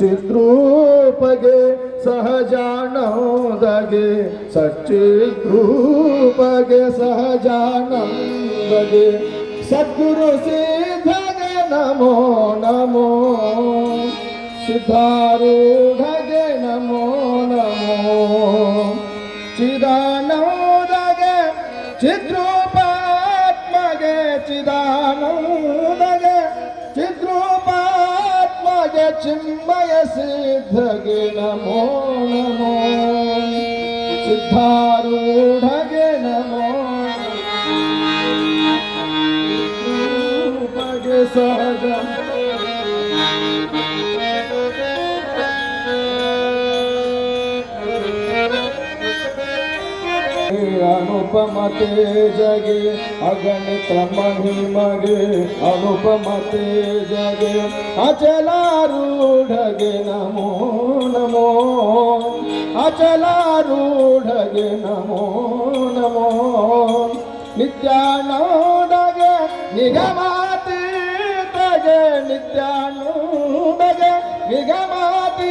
ಸಚ್ಚಿದ್ರೂಪಗೆ ಸಹಜಾನಂದಗೆ ಸಚ್ಚಿದ್ರೂಪಗೆ ಸಹಜಾನಂದಗೆ ಸದ್ಗುರು ಸಿದ್ಧಗೆ ನಮೋ ನಮೋ ಸಿದ್ಧಾರೂಢಗೆ ನಮೋ ನಮೋ ಚಿದಾನಂದಗೆ ಚಿದ್ರೂಪಾತ್ಮಗೆ ಚಿದಾನಂದಗೆ ಚಿದ್ರೂಪಾತ್ಮಗೆ ಚಿನ್ಮಯ ಸಿದ್ಧಗೆ ನಮೋ ನಮೋ ಸಿದ್ಧಾರೂಢಗೆ ನಮೋ ರೂಪಗೆ ಸಹಜ ಅನುಪಮ ತೇಜಗೆ ಅಗಣಿತ ಮಹಿಮಗೆ ಅನುಪಮ ತೇಜಗೆ ಅಚಲಾರೂಢಗೆ ನಮೋ ನಮೋ ಅಚಲಾರೂಢಗೆ ನಮೋ ನಮೋ ನಿತ್ಯಾನಂದಗೆ ನಿಗಮಾತೀತಗೆ ನಿತ್ಯಾನಂದಗೆ ನಿಗಮಾತೀತಗೆ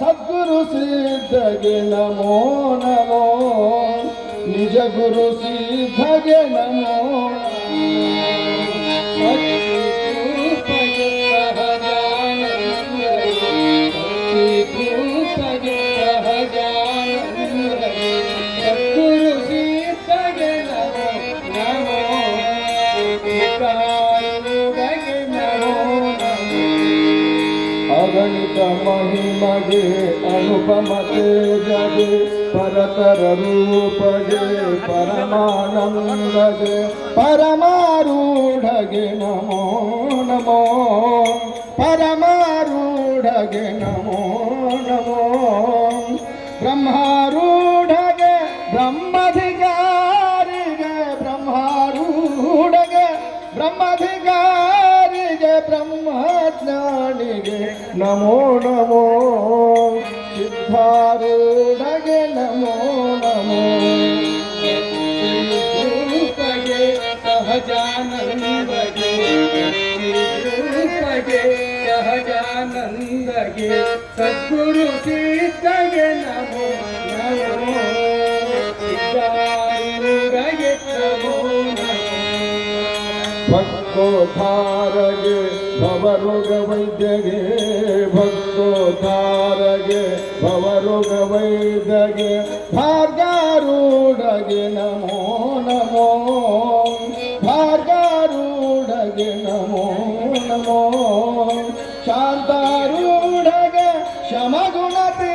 ಸದ್ಗುರು ಸಿದ್ಧಗೆ ನಮೋ ನಮೋ ನಿಜ ಗುರು ಸಿದ್ಧಗೆ ನಮೋ ಅಗಣಿತ ಮಹಿಮಗೆ ಅನುಪಮ ತೇಜಗೆ ಪರತರ ರೂಪಗೆ ಪರಮಾನಂದಗೆ ಪರಮಾರೂಢಗೆ ನಮೋ ನಮೋ ಪರಮಾರೂಢಗೆ ನಮೋ ನಮೋ ಬ್ರಹ್ಮಾರೂಢಗೆ ಬ್ರಹ್ಮಧಿಕಾರಿಗೆ ಬ್ರಹ್ಮಾರೂಢಗೆ ಬ್ರಹ್ಮಧಿಕಾರಿಗೆ ಬ್ರಹ್ಮಜ್ಞಾನಿಗೆ ನಮೋ ನಮೋ ಸಿದ್ಧಾರೂಢಗೆ ನಮೋ ನಮೋ ರೂಪಗೆ ಸಹಜಾನಂದಗೆ ರೂಪಗೆ ಸಹಜಾನಂದಗೆ ಸದ್ಗುರು ಸಿದ್ಧಗೆ ನಮೋ ನಮೋ ಸಿದ್ಧಾರೂಢಗೆ ನಮೋ ಭಕ್ತೋದ್ಧಾರಗೆ ಭವರೋಗ ವೈದ್ಯಗೆ ಭಕ್ತೋದ್ಧಾರಗೆ ಭವರೋಗ ವೈದ್ಯಗೆ ಭಾರ್ಗಾರೂಢಗೆ ನಮೋ ನಮೋ ಭಾರ್ಗಾರೂಢಗೆ ನಮೋ ನಮೋ ಶಾಂತಾರೂಢಗೆ ಶಮಗುಣತೀತಗೆ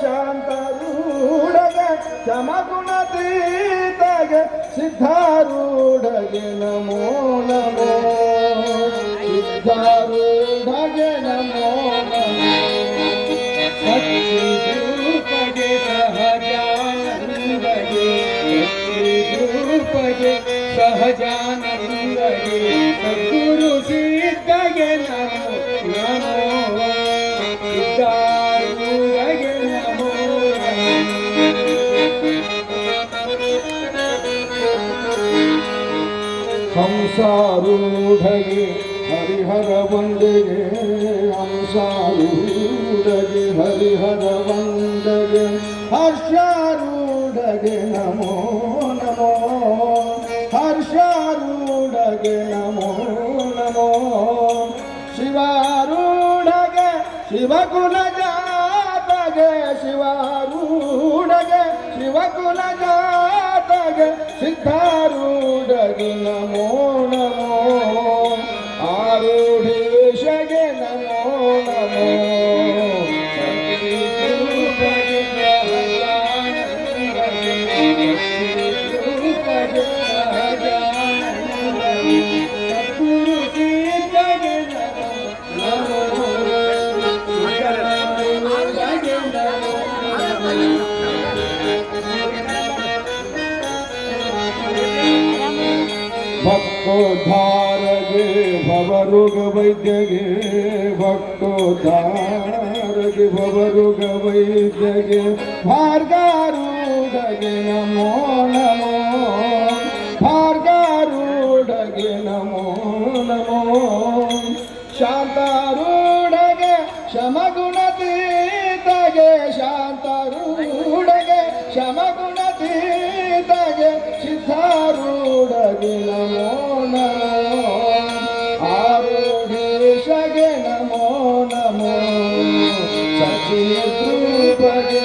ಶಾಂತಾರೂಢಗೆ ಶಮಗುಣತೀತಗೆ ಸಿದ್ಧಾರೂಢಗೆ ನಮೋ ನಮೋ ಸಿದ್ಧಾರೂಢಗೆ ನಮೋ ನಮೋ ಸಚ್ಚಿದ್ರೂಪಗೆ ಸಹಜಾನಂದಗೆ ಸಚ್ಚಿದ್ರೂಪಗೆ ಸಹಜಾನಂದಗೆ ಸದ್ಗುರು ಸಿದ್ಧಗೆ ನಮೋ ನಮೋ ಸಿದ್ಧಾರೂಢಗೆ ನಮೋ ಹಂಸಾರೂಢಗೆ ಹರಿಹರ ವಂದೆಗೆ ಹಂಸಾರೂಢಗೆ ಹರಿಹರ ವಂದೆಗೆ ಹರ್ಷಾರೂಢಗೆ ನಮೋ ನಮೋ ಹರ್ಷಾರೂಢಗೆ ನಮೋ ನಮೋ ಶಿವಾರೂಢಗೆ ಶಿವಕುಲ ಜಾತಗೆ ಶಿವಾರೂಢಗೆ ಶಿವಕುಲ ಜಾತಗೆ ಸಿದ್ಧಾರೂಢಗೆ ನಮೋ ನಮೋ ಆರೂಢೇಶಗೆ ನಮೋ ನಮೋ ಭಕ್ತೋದ್ಧಾರಗೆ ಭವರೋಗ ವೈದ್ಯಗೆ ಭಕ್ತೋದ್ಧಾರಗೆ ಭವರೋಗ ವೈದ್ಯಗೆ ಭಾರ್ಗಾರೂಢಗೆ ನಮೋ ನಮೋ ಭಾರ್ಗಾರೂಢಗೆ ನಮೋ ನಮೋ ಶಾಂತಾರೂಢ ಶಮಗುಣತೀತಗೆ ಶಾಂತರೂಢಗೆ ಶಮಗುಣತೀತಗೆ ಸಿದ್ಧಾರೂಢಗೆ ನಮೋ ನಮೋ ಆರೂಢೇಶಗೆ ನಮೋ ನಮೋ ಸಚಿದ್ರೂಪಗೆ